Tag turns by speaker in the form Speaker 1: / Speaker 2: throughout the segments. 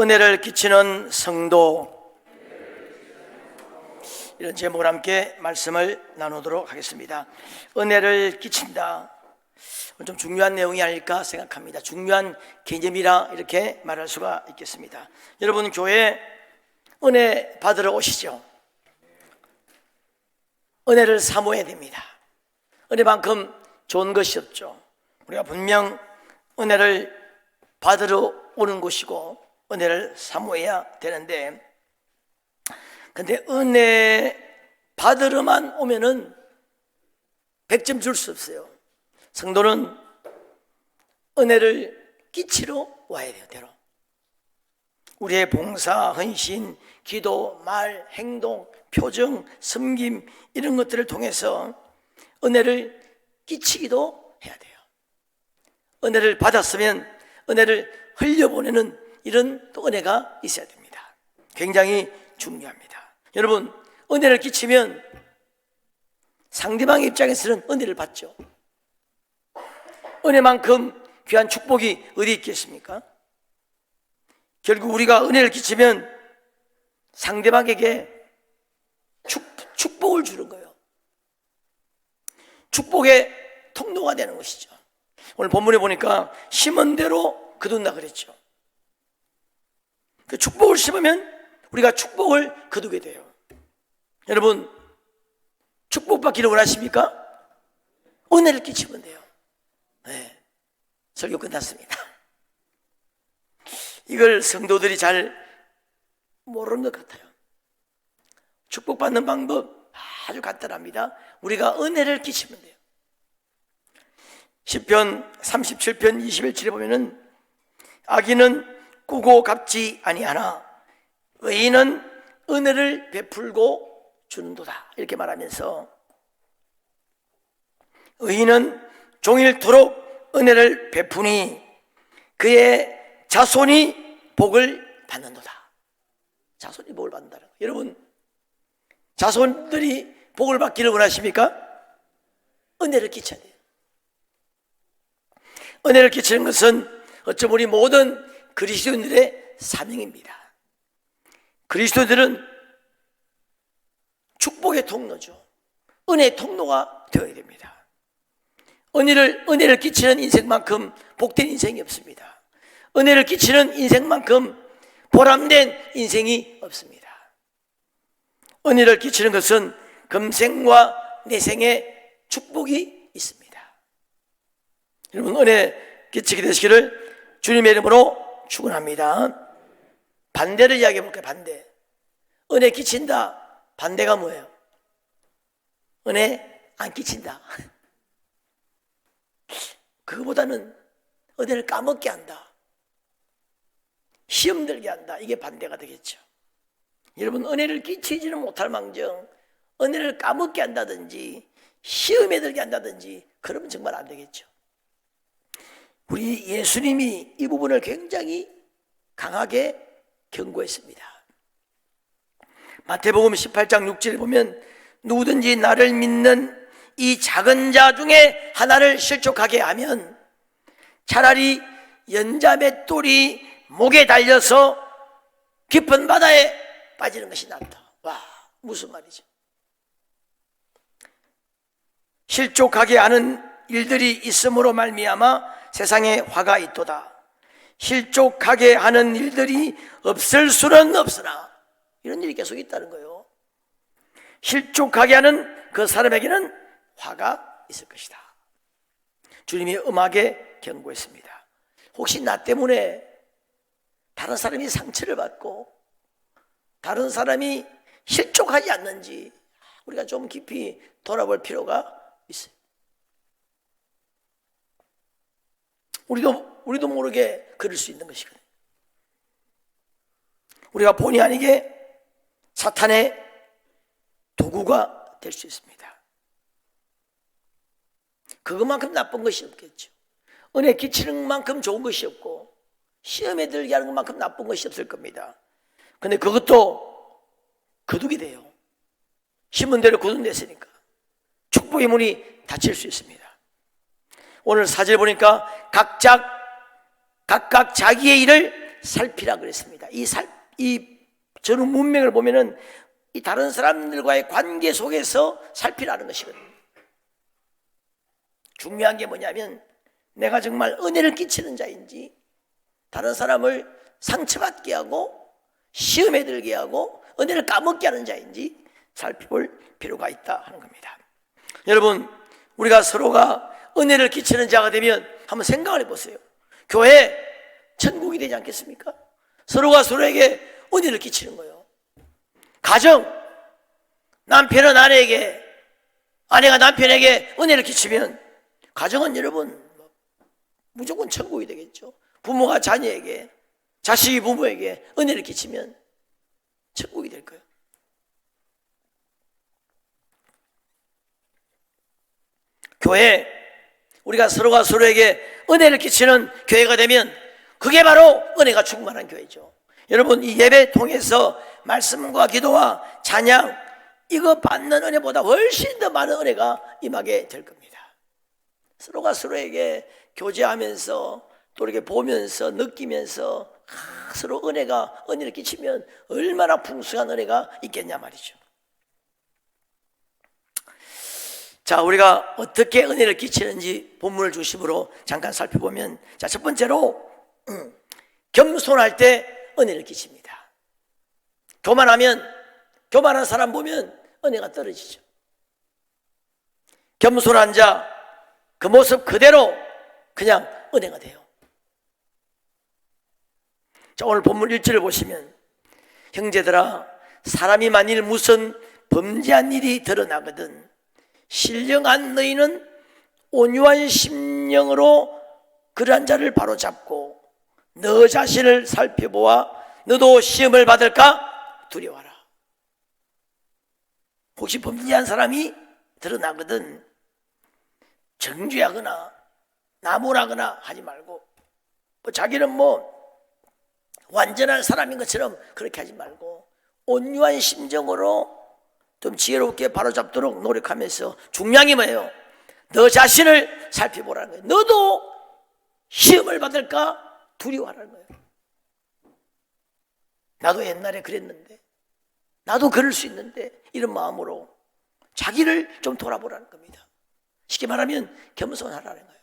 Speaker 1: 은혜를 끼치는 성도, 이런 제목과 함께 말씀을 나누도록 하겠습니다. 은혜를 끼친다, 좀 중요한 내용이 아닐까 생각합니다. 중요한 개념이라 이렇게 말할 수가 있겠습니다. 여러분, 교회에 은혜 받으러 오시죠? 은혜를 사모해야 됩니다. 은혜만큼 좋은 것이 없죠. 우리가 분명 은혜를 받으러 오는 곳이고 은혜를 사모해야 되는데, 근데 은혜 받으러만 오면은 100점 줄 수 없어요. 성도는 은혜를 끼치러 와야 돼요. 대로 우리의 봉사, 헌신, 기도, 말, 행동, 표정, 섬김, 이런 것들을 통해서 은혜를 끼치기도 해야 돼요. 은혜를 받았으면 은혜를 흘려보내는 이런 또 은혜가 있어야 됩니다. 굉장히 중요합니다. 여러분, 은혜를 끼치면 상대방의 입장에서는 은혜를 받죠. 은혜만큼 귀한 축복이 어디 있겠습니까? 결국 우리가 은혜를 끼치면 상대방에게 축복을 주는 거예요. 축복의 통로가 되는 것이죠. 오늘 본문에 보니까 심은 대로 거둔다 그랬죠. 그 축복을 심으면 우리가 축복을 거두게 돼요. 여러분, 축복받기를 원하십니까? 은혜를 끼치면 돼요. 네, 설교 끝났습니다. 이걸 성도들이 잘 모르는 것 같아요. 축복받는 방법 아주 간단합니다. 우리가 은혜를 끼치면 돼요. 시편 37편 21절에 보면은 악인은 꾸고 갚지 아니하나 의인은 은혜를 베풀고 주는도다, 이렇게 말하면서 의인은 종일토록 은혜를 베푸니 그의 자손이 복을 받는도다. 자손이 복을 받는다는 거예요. 여러분, 자손들이 복을 받기를 원하십니까? 은혜를 끼쳐야 돼요. 은혜를 끼치는 것은 어쩌면 우리 모든 그리스도인들의 사명입니다. 그리스도인들은 축복의 통로죠. 은혜의 통로가 되어야 됩니다. 은혜를 끼치는 인생만큼 복된 인생이 없습니다. 은혜를 끼치는 인생만큼 보람된 인생이 없습니다. 은혜를 끼치는 것은 금생과 내생의 축복이 있습니다. 여러분, 은혜 끼치게 되시기를 주님의 이름으로 축원합니다. 반대를 이야기해 볼게요. 반대. 은혜 끼친다, 반대가 뭐예요? 은혜 안 끼친다. 그거보다는 은혜를 까먹게 한다, 시험 들게 한다, 이게 반대가 되겠죠. 여러분, 은혜를 끼치지는 못할 망정 은혜를 까먹게 한다든지 시험에 들게 한다든지 그러면 정말 안 되겠죠. 우리 예수님이 이 부분을 굉장히 강하게 경고했습니다. 마태복음 18장 6절에 보면 누구든지 나를 믿는 이 작은 자 중에 하나를 실족하게 하면 차라리 연자맷돌이 목에 달려서 깊은 바다에 빠지는 것이 낫다. 와, 무슨 말이죠? 실족하게 하는 일들이 있음으로 말미암아 세상에 화가 있도다. 실족하게 하는 일들이 없을 수는 없으나 이런 일이 계속 있다는 거예요. 실족하게 하는 그 사람에게는 화가 있을 것이다. 주님이 엄하게 경고했습니다. 혹시 나 때문에 다른 사람이 상처를 받고 다른 사람이 실족하지 않는지 우리가 좀 깊이 돌아볼 필요가 있어요. 우리도 모르게 그럴 수 있는 것이거든요. 우리가 본의 아니게 사탄의 도구가 될 수 있습니다. 그것만큼 나쁜 것이 없겠죠. 은혜 끼치는 만큼 좋은 것이 없고 시험에 들게 하는 것만큼 나쁜 것이 없을 겁니다. 근데 그것도 거두게 돼요. 심은 대로 거둔댔으니까 축복의 문이 닫힐 수 있습니다. 오늘 사절 보니까 각각 자기의 일을 살피라 그랬습니다. 이 전후 문맥을 보면은 이 다른 사람들과의 관계 속에서 살피라는 것이거든요. 중요한 게 뭐냐면 내가 정말 은혜를 끼치는 자인지, 다른 사람을 상처받게 하고 시험에 들게 하고 은혜를 까먹게 하는 자인지 살펴볼 필요가 있다 하는 겁니다. 여러분, 우리가 서로가 은혜를 끼치는 자가 되면 한번 생각을 해보세요. 교회 천국이 되지 않겠습니까? 서로가 서로에게 은혜를 끼치는 거예요. 가정, 남편은 아내에게, 아내가 남편에게 은혜를 끼치면 가정은 여러분 무조건 천국이 되겠죠. 부모가 자녀에게, 자식이 부모에게 은혜를 끼치면 천국이 될 거예요. 교회, 우리가 서로가 서로에게 은혜를 끼치는 교회가 되면 그게 바로 은혜가 충만한 교회죠. 여러분, 이 예배 통해서 말씀과 기도와 찬양, 이거 받는 은혜보다 훨씬 더 많은 은혜가 임하게 될 겁니다. 서로가 서로에게 교제하면서 또 이렇게 보면서 느끼면서 서로 은혜를 끼치면 얼마나 풍성한 은혜가 있겠냐 말이죠. 자, 우리가 어떻게 은혜를 끼치는지 본문을 중심으로 잠깐 살펴보면, 자, 첫 번째로 겸손할 때 은혜를 끼칩니다. 교만한 사람 보면 은혜가 떨어지죠. 겸손한 자, 그 모습 그대로 그냥 은혜가 돼요. 자, 오늘 본문 1절을 보시면, 형제들아, 사람이 만일 무슨 범죄한 일이 드러나거든 신령한 너희는 온유한 심령으로 그러한 자를 바로잡고 너 자신을 살펴보아 너도 시험을 받을까 두려워하라. 혹시 범죄한 사람이 드러나거든 정죄하거나 나무라거나 하지 말고, 자기는 완전한 사람인 것처럼 그렇게 하지 말고 온유한 심정으로 좀 지혜롭게 바로잡도록 노력하면서, 중요한 게 뭐예요? 너 자신을 살펴보라는 거예요. 너도 시험을 받을까 두려워하라는 거예요. 나도 옛날에 그랬는데, 나도 그럴 수 있는데, 이런 마음으로 자기를 좀 돌아보라는 겁니다. 쉽게 말하면 겸손하라는 거예요.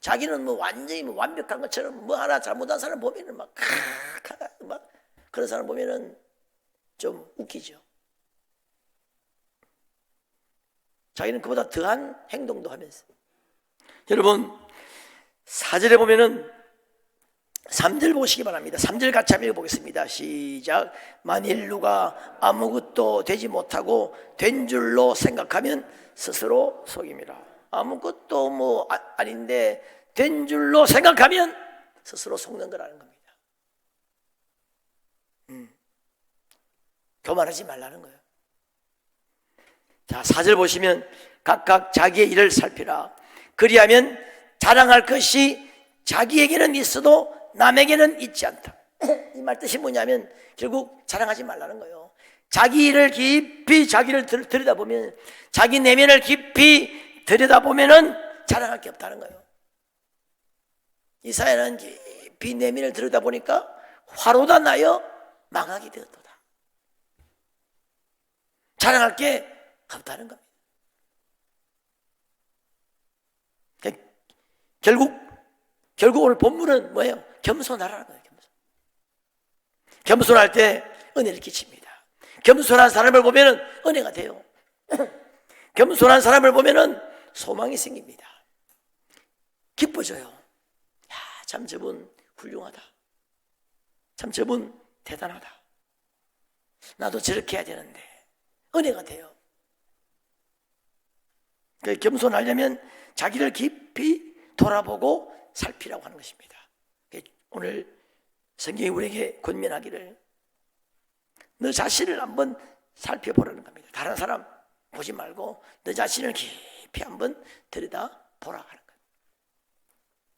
Speaker 1: 자기는 완전히 완벽한 것처럼 하나 잘못한 사람 보면은 막 그런 사람 보면은 좀 웃기죠. 자기는 그보다 더한 행동도 하면서. 여러분, 4절에 보면은 3절 보시기 바랍니다. 3절 같이 한번 읽어보겠습니다. 시작. 만일 누가 아무것도 되지 못하고 된 줄로 생각하면 스스로 속임이라. 아무것도 아닌데 된 줄로 생각하면 스스로 속는 거라는 겁니다. 교만하지 말라는 거예요. 자, 4절 보시면 각각 자기의 일을 살피라. 그리하면 자랑할 것이 자기에게는 있어도 남에게는 있지 않다. 이 말 뜻이 뭐냐면 결국 자랑하지 말라는 거예요. 자기 일을 깊이 자기를 들여다보면, 자기 내면을 깊이 들여다보면은 자랑할 게 없다는 거예요. 이사야는 깊이 내면을 들여다보니까 화로다 나여 망하게 되었도다. 자랑할 게 없다는 겁니다. 결국 오늘 본문은 뭐예요? 겸손하라는 거예요. 겸손할 때 은혜를 끼칩니다. 겸손한 사람을 보면은 은혜가 돼요. 겸손한 사람을 보면은 소망이 생깁니다. 기뻐져요. 야, 참 저분 훌륭하다. 참 저분 대단하다. 나도 저렇게 해야 되는데. 은혜가 돼요. 겸손하려면 자기를 깊이 돌아보고 살피라고 하는 것입니다. 오늘 성경이 우리에게 권면하기를 너 자신을 한번 살펴보라는 겁니다. 다른 사람 보지 말고 너 자신을 깊이 한번 들여다보라 하는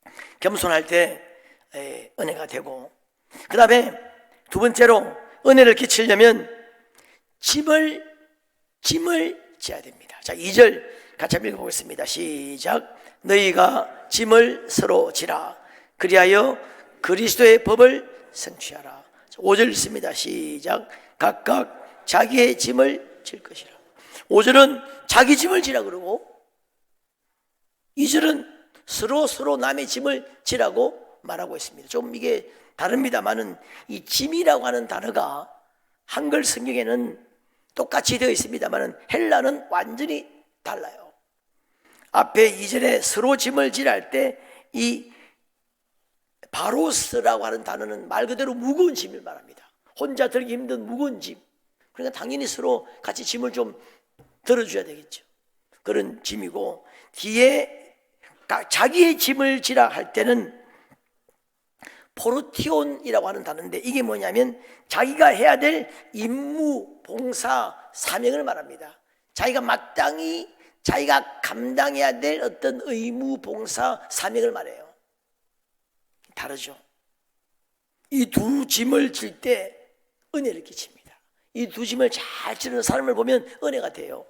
Speaker 1: 거예요. 겸손할 때 은혜가 되고, 그 다음에 두 번째로 은혜를 끼치려면 짐을 져야 됩니다. 자, 2절 같이 한번 읽어보겠습니다. 시작. 너희가 짐을 서로 지라. 그리하여 그리스도의 법을 성취하라. 5절 있습니다. 시작. 각각 자기의 짐을 질 것이라. 5절은 자기 짐을 지라 그러고 2절은 서로 남의 짐을 지라고 말하고 있습니다. 좀 이게 다릅니다만은 이 짐이라고 하는 단어가 한글 성경에는 똑같이 되어 있습니다만은 헬라는 완전히 달라요. 앞에 2절에 서로 짐을 지라 할 때 이 바로스라고 하는 단어는 말 그대로 무거운 짐을 말합니다. 혼자 들기 힘든 무거운 짐. 그러니까 당연히 서로 같이 짐을 좀 들어줘야 되겠죠. 그런 짐이고, 뒤에 자기의 짐을 지라 할 때는 포르티온이라고 하는 단어인데, 이게 뭐냐면 자기가 해야 될 임무, 봉사, 사명을 말합니다. 자기가 마땅히 자기가 감당해야 될 어떤 의무, 봉사, 사명을 말해요. 다르죠. 이 두 짐을 질 때 은혜를 끼칩니다. 이 두 짐을 잘 지르는 사람을 보면 은혜가 돼요.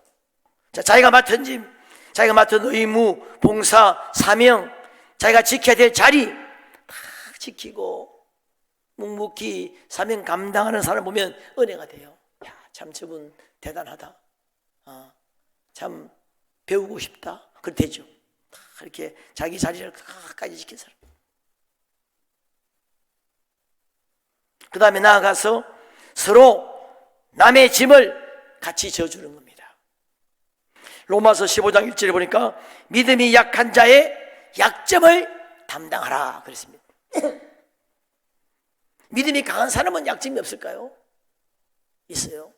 Speaker 1: 자, 자기가 맡은 짐, 자기가 맡은 의무, 봉사, 사명, 자기가 지켜야 될 자리 다 지키고 묵묵히 사명 감당하는 사람 보면 은혜가 돼요. 야, 참 저분 대단하다. 참 배우고 싶다. 그렇대죠. 다 이렇게 자기 자리를 끝까지 지킨 사람. 그 다음에 나아가서 서로 남의 짐을 같이 져주는 겁니다. 로마서 15장 1절에 보니까 믿음이 약한 자의 약점을 담당하라 그랬습니다. 믿음이 강한 사람은 약점이 없을까요? 있어요.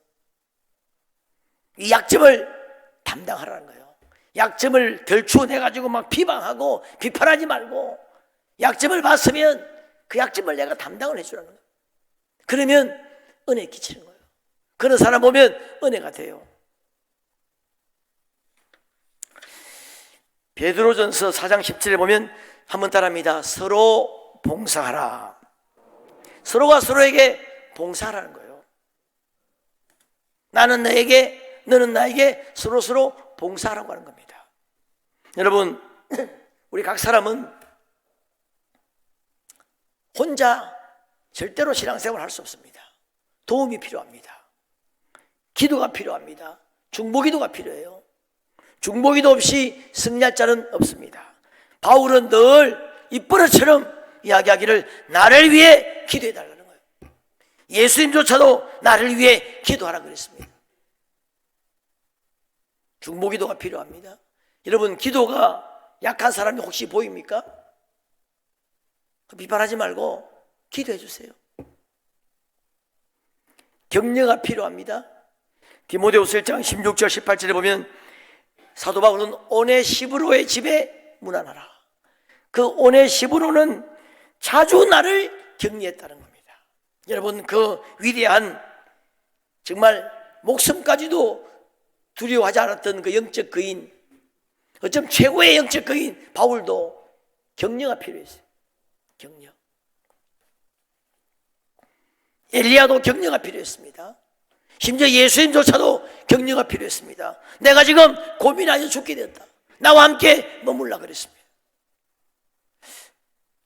Speaker 1: 이 약점을 담당하라는 거예요. 약점을 덜추어내가지고 막 비방하고 비판하지 말고 약점을 봤으면 그 약점을 내가 담당을 해주라는 거예요. 그러면 은혜 끼치는 거예요. 그런 사람 보면 은혜가 돼요. 베드로전서 4장 17에 보면 한번 따라합니다. 서로 봉사하라. 서로가 서로에게 봉사하라는 거예요. 나는 너에게, 너는 나에게 서로 봉사하라고 하는 겁니다. 여러분, 우리 각 사람은 혼자 절대로 신앙생활을 할 수 없습니다. 도움이 필요합니다. 기도가 필요합니다. 중보기도가 필요해요. 중보기도 없이 승리할 자는 없습니다. 바울은 늘 입버릇처럼 이야기하기를 나를 위해 기도해달라는 거예요. 예수님조차도 나를 위해 기도하라 그랬습니다. 중보기도가 필요합니다. 여러분, 기도가 약한 사람이 혹시 보입니까? 비판하지 말고 기도해 주세요. 격려가 필요합니다. 디모데후서 1장 16절 18절에 보면 사도 바울은 오네시브로의 집에 문안하라. 그 오네시브로는 자주 나를 격려했다는 겁니다. 여러분, 그 위대한 정말 목숨까지도 두려워하지 않았던 그 영적 거인, 어쩜 최고의 영적 거인 바울도 격려가 필요했어요. 격려. 엘리야도 격려가 필요했습니다. 심지어 예수님조차도 격려가 필요했습니다. 내가 지금 고민하여 죽게 됐다. 나와 함께 머물라 그랬습니다.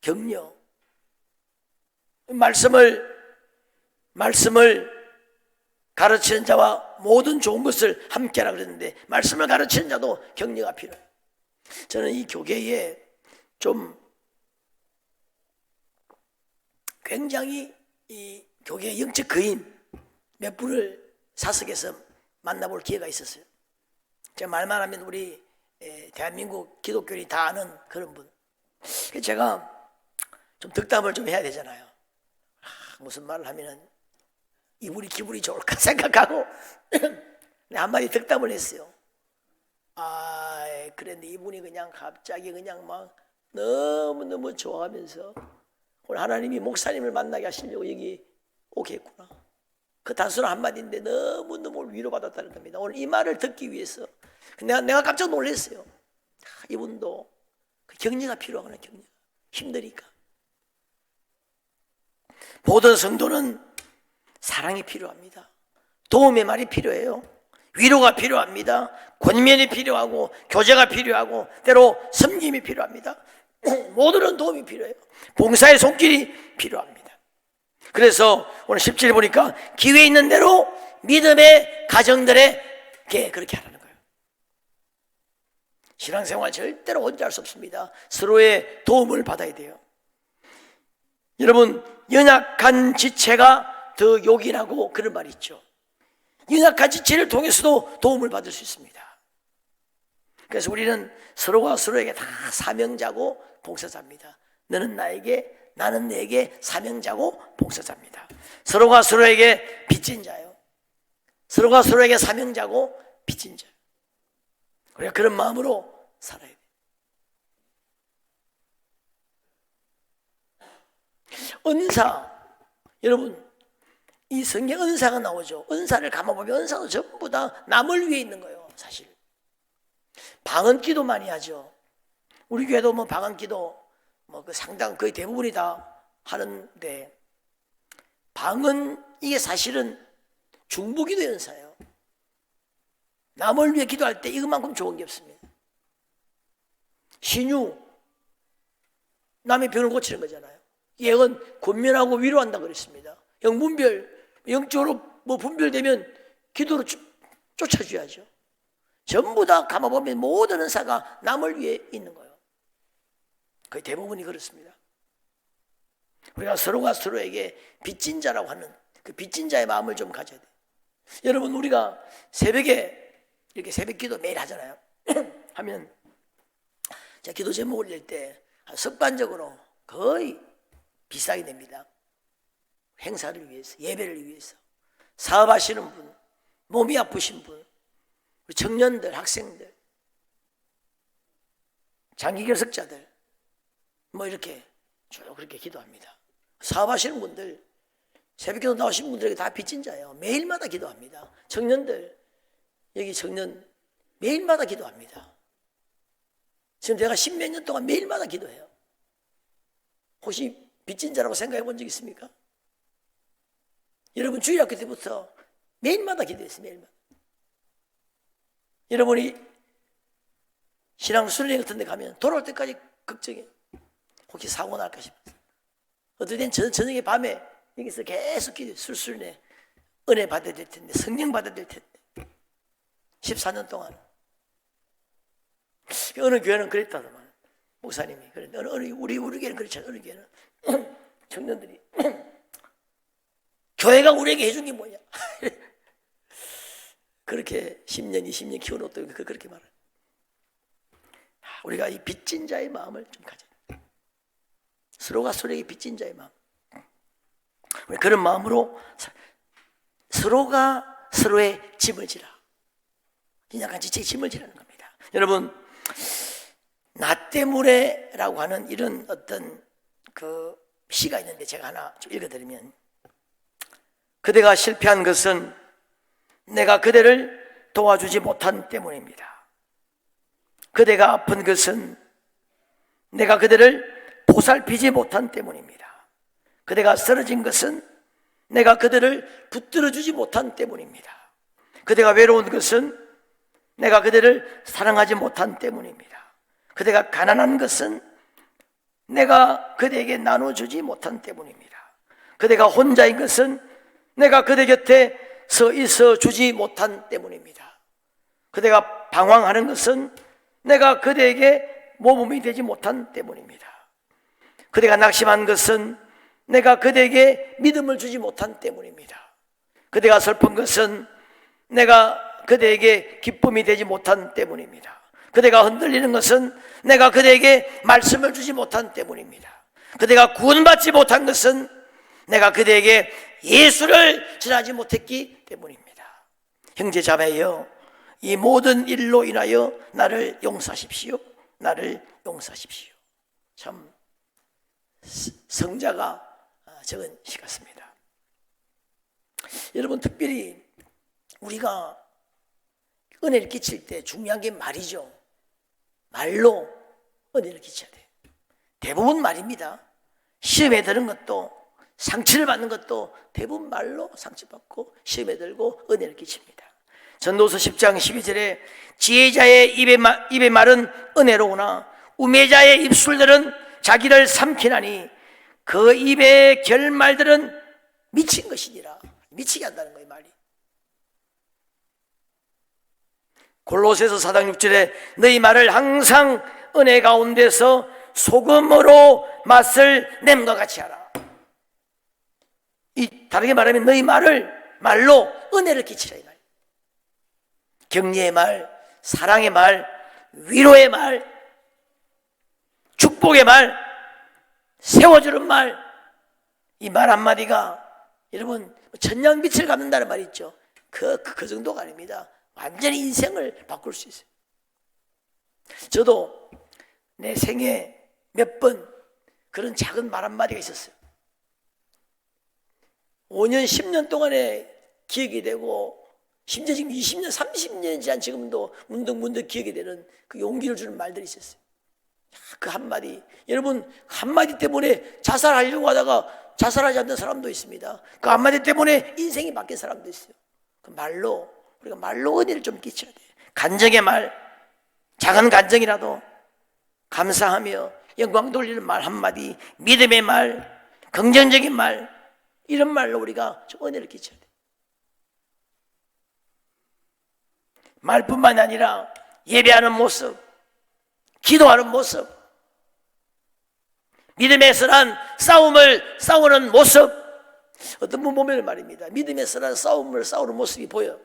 Speaker 1: 격려. 말씀을 가르치는 자와 모든 좋은 것을 함께하라 그랬는데 말씀을 가르치는 자도 격려가 필요해요. 저는 이 교계에 좀 굉장히 이 교계의 영적 거인 몇 분을 사석에서 만나볼 기회가 있었어요. 제가 말만 하면 우리 대한민국 기독교인이 다 아는 그런 분. 제가 좀 덕담을 좀 해야 되잖아요. 무슨 말을 하면은 이분이 기분이 좋을까 생각하고 한마디 덕담을 했어요. 그런데 이분이 그냥 갑자기 그냥 막 너무너무 좋아하면서 오늘 하나님이 목사님을 만나게 하시려고 여기 오게 했구나. 그 단순한 한마디인데 너무너무 위로받았다는 겁니다. 오늘 이 말을 듣기 위해서 내가 깜짝 놀랐어요. 이분도 격려가 필요하구나. 격려. 힘드니까. 모든 성도는 사랑이 필요합니다. 도움의 말이 필요해요. 위로가 필요합니다. 권면이 필요하고 교제가 필요하고 때로 섬김이 필요합니다. 모두는 도움이 필요해요. 봉사의 손길이 필요합니다. 그래서 오늘 17절 보니까 기회 있는 대로 믿음의 가정들에게 그렇게 하라는 거예요. 신앙생활 절대로 혼자 할 수 없습니다. 서로의 도움을 받아야 돼요. 여러분, 연약한 지체가 더 요긴하고 그런 말이 있죠. 연약한 지체를 통해서도 도움을 받을 수 있습니다. 그래서 우리는 서로가 서로에게 다 사명자고 봉사자입니다. 너는 나에게, 나는 내게 사명자고 봉사자입니다. 서로가 서로에게 빚진 자요. 서로가 서로에게 사명자고 빚진 자. 우리가 그런 마음으로 살아야 돼요. 은사, 여러분, 이 성경 은사가 나오죠. 은사를 감아보면 은사도 전부 다 남을 위해 있는 거예요. 사실 방언기도 많이 하죠. 우리 교회도 뭐 방언기도 뭐 그 상당 거의 대부분이 다 하는데, 방언 이게 사실은 중보기도 은사예요. 남을 위해 기도할 때 이것만큼 좋은 게 없습니다. 신유, 남의 병을 고치는 거잖아요. 예언, 권면하고 위로한다 그랬습니다. 영분별, 영적으로 뭐 분별되면 기도로 쫓아줘야죠. 전부 다 감아보면 모든 은사가 남을 위해 있는 거예요. 거의 대부분이 그렇습니다. 우리가 서로가 서로에게 빚진 자라고 하는 그 빚진 자의 마음을 좀 가져야 돼요. 여러분, 우리가 새벽에 이렇게 새벽 기도 매일 하잖아요. 하면 제가 기도 제목 올릴 때 습관적으로 거의 비싸게 냅니다. 행사를 위해서, 예배를 위해서. 사업하시는 분, 몸이 아프신 분, 청년들, 학생들, 장기 결석자들, 뭐 이렇게 쭉 그렇게 기도합니다. 사업하시는 분들, 새벽기도 나오신 분들에게 다 빚진 자예요. 매일마다 기도합니다. 청년들, 여기 청년 매일마다 기도합니다. 지금 내가 10몇 년 동안 매일마다 기도해요. 혹시 빚진 자라고 생각해 본 적 있습니까? 여러분, 주일학교 때부터 매일마다 기도했어요. 매일마다. 여러분이 신앙수련회 같은 데 가면 돌아올 때까지 걱정해. 혹시 사고 날까 싶어서. 어떨 땐 저녁에 밤에 여기서 계속 기도해. 술술내 은혜 받아야 될 텐데, 성령 받아야 될 텐데. 14년 동안. 어느 교회는 그랬다더만, 목사님이. 우리 교회는 그렇지 않아요. 어느 교회는 청년들이 교회가 우리에게 해준 게 뭐냐. 그렇게 10년, 20년 키워놓았더니 그렇게 말해요. 우리가 이 빚진 자의 마음을 좀 가져야 돼요. 서로가 서로에게 빚진 자의 마음. 우리 그런 마음으로 서로가 서로의 짐을 지라. 약간 지체의 짐을 지라는 겁니다. 여러분, 나 때문에라고 하는 이런 어떤 그 시가 있는데 제가 하나 좀 읽어드리면, 그대가 실패한 것은 내가 그대를 도와주지 못한 때문입니다. 그대가 아픈 것은 내가 그대를 보살피지 못한 때문입니다. 그대가 쓰러진 것은 내가 그대를 붙들어주지 못한 때문입니다. 그대가 외로운 것은 내가 그대를 사랑하지 못한 때문입니다. 그대가 가난한 것은 내가 그대에게 나눠주지 못한 때문입니다. 그대가 혼자인 것은 내가 그대 곁에 서 있어 주지 못한 때문입니다. 그대가 방황하는 것은 내가 그대에게 모범이 되지 못한 때문입니다. 그대가 낙심한 것은 내가 그대에게 믿음을 주지 못한 때문입니다. 그대가 슬픈 것은 내가 그대에게 기쁨이 되지 못한 때문입니다. 그대가 흔들리는 것은 내가 그대에게 말씀을 주지 못한 때문입니다. 그대가 구원받지 못한 것은 내가 그대에게 예수를 전하지 못했기 때문입니다. 형제 자매여, 이 모든 일로 인하여 나를 용서하십시오. 나를 용서하십시오. 참 성자가 적은 시 같습니다. 여러분, 특별히 우리가 은혜를 끼칠 때 중요한 게 말이죠. 말로 은혜를 끼쳐야 돼요. 대부분 말입니다. 시험에 드는 것도, 상처를 받는 것도 대부분 말로 상처받고 시험에 들고 은혜를 끼칩니다. 전도서 10장 12절에 지혜자의 입의 말은 은혜로우나 우매자의 입술들은 자기를 삼키나니 그 입의 결말들은 미친 것이니라. 미치게 한다는 거예요, 말이. 골로새서 4장 6절에 너희 말을 항상 은혜 가운데서 소금으로 맛을 냄과 같이 하라. 다르게 말하면 너희 말로 은혜를 끼치라 이 말. 격려의 말, 사랑의 말, 위로의 말, 축복의 말, 세워주는 말, 이 말 한마디가 여러분 천냥빛을 갚는다는 말이 있죠. 그 정도가 아닙니다. 완전히 인생을 바꿀 수 있어요. 저도 내 생에 몇 번 그런 작은 말 한마디가 있었어요. 5년, 10년 동안에 기억이 되고 심지어 지금 20년, 30년이 지난 지금도 문득문득 기억이 되는 그 용기를 주는 말들이 있었어요. 그 한마디, 여러분 한마디 때문에 자살하려고 하다가 자살하지 않는 사람도 있습니다. 그 한마디 때문에 인생이 바뀐 사람도 있어요. 그 말로, 우리가 말로 은혜를 좀 끼쳐야 돼요. 간정의 말, 작은 간정이라도 감사하며 영광 돌리는 말 한마디, 믿음의 말, 긍정적인 말, 이런 말로 우리가 좀 은혜를 끼쳐야 돼요. 말뿐만 아니라 예배하는 모습, 기도하는 모습, 믿음의 선한 싸움을 싸우는 모습. 어떤 분 보면 말입니다. 믿음의 선한 싸움을 싸우는 모습이 보여.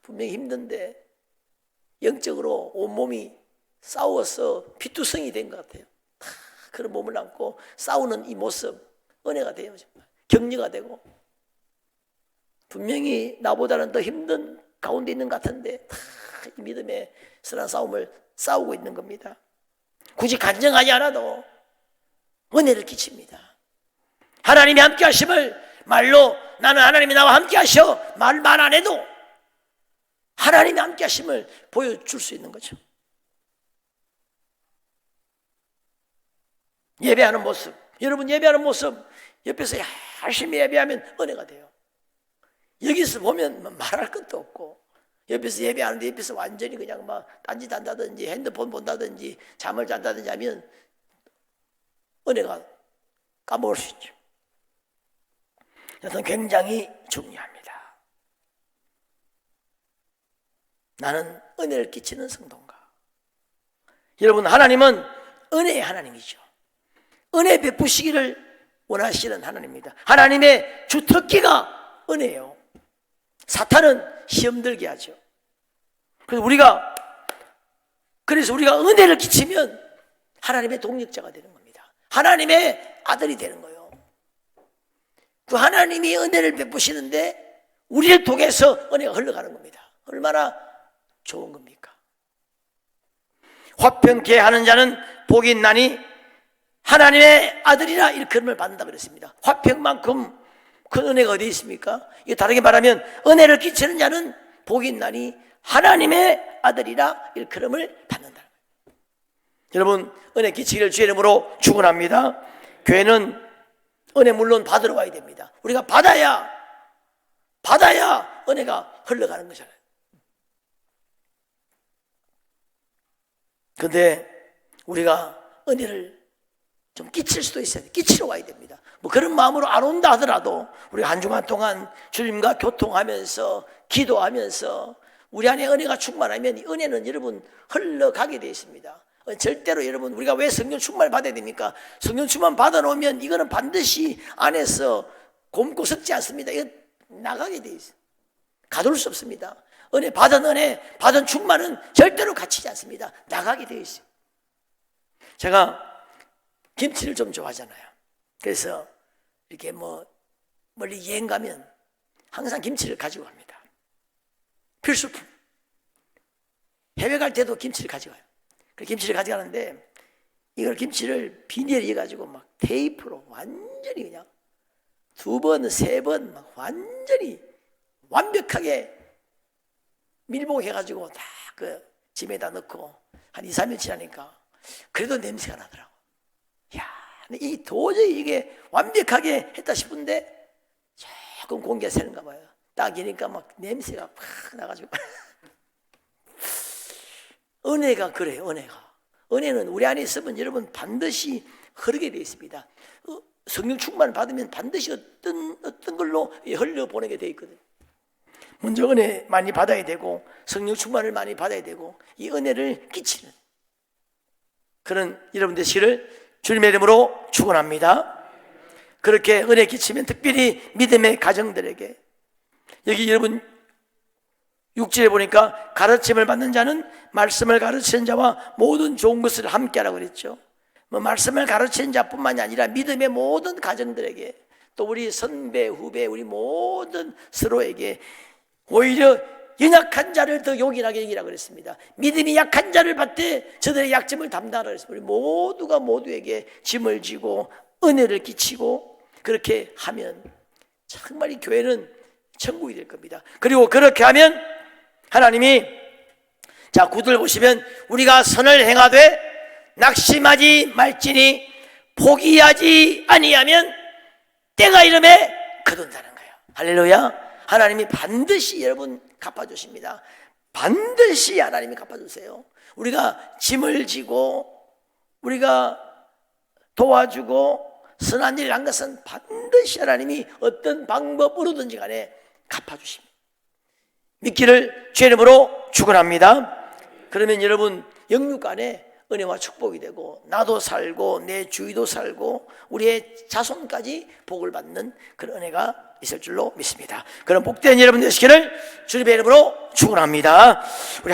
Speaker 1: 분명히 힘든데 영적으로 온몸이 싸워서 피투성이 된 것 같아요. 그런 몸을 안고 싸우는 이 모습 은혜가 돼요. 정말 격려가 되고, 분명히 나보다는 더 힘든 가운데 있는 것 같은데 이 믿음의 선한 싸움을 싸우고 있는 겁니다. 굳이 간증하지 않아도 은혜를 끼칩니다. 하나님이 함께 하심을 말로, 나는 하나님이 나와 함께 하셔, 말 안 해도 하나님이 함께 하심을 보여줄 수 있는 거죠. 예배하는 모습, 여러분 예배하는 모습 옆에서 열심히 예배하면 은혜가 돼요. 여기서 보면 말할 것도 없고, 옆에서 예배하는데 옆에서 완전히 그냥 막 딴짓 한다든지 핸드폰 본다든지 잠을 잔다든지 하면 은혜가 까먹을 수 있죠. 그래서 굉장히 중요합니다. 나는 은혜를 끼치는 성도인가? 여러분, 하나님은 은혜의 하나님이죠. 은혜 베푸시기를 원하시는 하나님입니다. 하나님의 주특기가 은혜예요. 사탄은 시험 들게 하죠. 그래서 우리가 은혜를 끼치면 하나님의 동력자가 되는 겁니다. 하나님의 아들이 되는 거예요. 그 하나님이 은혜를 베푸시는데 우리를 통해서 은혜가 흘러가는 겁니다. 얼마나 좋은 겁니까? 화평케 하는 자는 복이 있나니 하나님의 아들이라 일컬음을 받는다 그랬습니다. 화평만큼 큰 은혜가 어디 있습니까? 이게 다르게 말하면 은혜를 끼치는 자는 복이 있나니 하나님의 아들이라 일컬음을 받는다. 여러분, 은혜 끼치기를 주의 이름으로 축원합니다. 교회는 은혜 물론 받으러 와야 됩니다. 우리가 받아야 은혜가 흘러가는 거잖아요. 그런데 우리가 은혜를 좀 끼칠 수도 있어요. 끼치러 와야 됩니다. 뭐 그런 마음으로 안 온다 하더라도 우리 한 주간 동안 주님과 교통하면서 기도하면서 우리 안에 은혜가 충만하면 이 은혜는 여러분 흘러가게 되어 있습니다. 절대로 여러분, 우리가 왜 성령 충만을 받아야 됩니까? 성령 충만 받아놓으면 이거는 반드시 안에서 곪고 섞지 않습니다. 이거 나가게 되어 있어요. 가둘 수 없습니다. 은혜, 받은 충만은 절대로 갇히지 않습니다. 나가게 되어 있어요. 제가 김치를 좀 좋아하잖아요. 그래서 이렇게 멀리 여행 가면 항상 김치를 가지고 갑니다. 필수품. 해외 갈 때도 김치를 가져가요. 그 김치를 가져가는데 이걸 김치를 비닐에 이어가지고 막 테이프로 완전히 그냥 2번, 3번 막 완전히 완벽하게 밀봉해가지고 다 그 짐에다 넣고 한 2, 3일 지나니까 그래도 냄새가 나더라고. 이야, 이 도저히 이게 완벽하게 했다 싶은데 조금 공기가 새는가 봐요. 딱 이니까 막 냄새가 팍 나가지고 은혜가 그래요. 은혜가 은혜는 우리 안에 있으면 여러분 반드시 흐르게 되어 있습니다. 성령 충만을 받으면 반드시 어떤 걸로 흘려보내게 되어 있거든요. 먼저 은혜 많이 받아야 되고 성령 충만을 많이 받아야 되고 이 은혜를 끼치는 그런 여러분 되시기를 주님의 이름으로 축원합니다. 그렇게 은혜 끼치면 특별히 믿음의 가정들에게, 여기 여러분 6절에 보니까 가르침을 받는 자는 말씀을 가르치는 자와 모든 좋은 것을 함께하라고 그랬죠. 말씀을 가르치는 자뿐만이 아니라 믿음의 모든 가정들에게, 또 우리 선배 후배 우리 모든 서로에게 오히려 연약한 자를 더 요긴하게 여기라고 그랬습니다. 믿음이 약한 자를 받되 저들의 약점을 담당하라고 그랬습니다. 우리 모두가 모두에게 짐을 지고 은혜를 끼치고 그렇게 하면 정말 이 교회는 천국이 될 겁니다. 그리고 그렇게 하면 하나님이, 자 9절 보시면 우리가 선을 행하되 낙심하지 말지니 포기하지 아니하면 때가 이름에 거둔다는 거예요. 할렐루야. 하나님이 반드시 여러분 갚아주십니다. 반드시 하나님이 갚아주세요. 우리가 짐을 지고 우리가 도와주고 선한 일을 한 것은 반드시 하나님이 어떤 방법으로든지 간에 갚아주십니다. 믿기를 주의 이름으로 축원합니다. 그러면 여러분 영육 안에 은혜와 축복이 되고 나도 살고 내 주위도 살고 우리의 자손까지 복을 받는 그런 은혜가 있을 줄로 믿습니다. 그런 복된 여러분 되시기를 주님의 이름으로 축원합니다. 우리